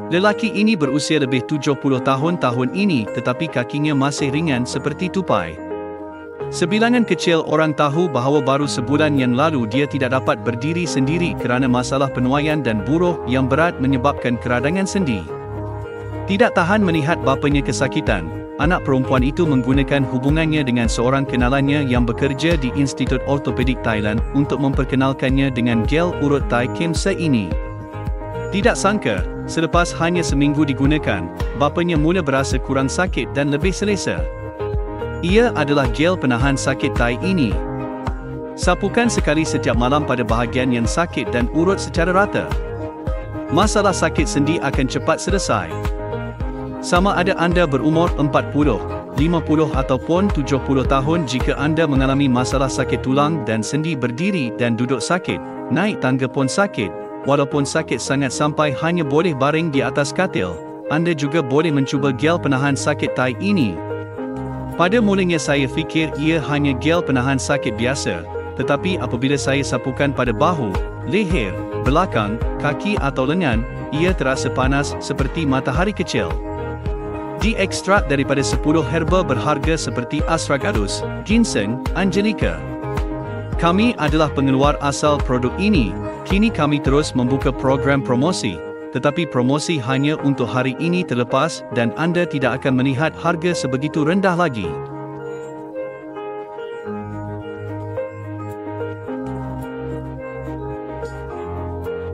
Lelaki ini berusia lebih 70 tahun ini tetapi kakinya masih ringan seperti tupai. Sebilangan kecil orang tahu bahawa baru sebulan yang lalu dia tidak dapat berdiri sendiri kerana masalah penuaian dan buruh yang berat menyebabkan keradangan sendi. Tidak tahan melihat bapanya kesakitan, anak perempuan itu menggunakan hubungannya dengan seorang kenalannya yang bekerja di Institut Ortopedik Thailand untuk memperkenalkannya dengan gel urut Thai Kemsa ini. Tidak sangka, selepas hanya seminggu digunakan, bapanya mula berasa kurang sakit dan lebih selesa. Ia adalah gel penahan sakit Thai ini. Sapukan sekali setiap malam pada bahagian yang sakit dan urut secara rata. Masalah sakit sendi akan cepat selesai. Sama ada anda berumur 40, 50 ataupun 70 tahun, jika anda mengalami masalah sakit tulang dan sendi, berdiri dan duduk sakit, naik tangga pun sakit, walaupun sakit sangat sampai hanya boleh baring di atas katil, anda juga boleh mencuba gel penahan sakit Thai ini. Pada mulanya saya fikir ia hanya gel penahan sakit biasa, tetapi apabila saya sapukan pada bahu, leher, belakang, kaki atau lengan, ia terasa panas seperti matahari kecil. Diekstrak daripada 10 herba berharga seperti astragalus, ginseng, angelica. Kami adalah pengeluar asal produk ini. Kini kami terus membuka program promosi, tetapi promosi hanya untuk hari ini terlepas dan anda tidak akan melihat harga sebegitu rendah lagi.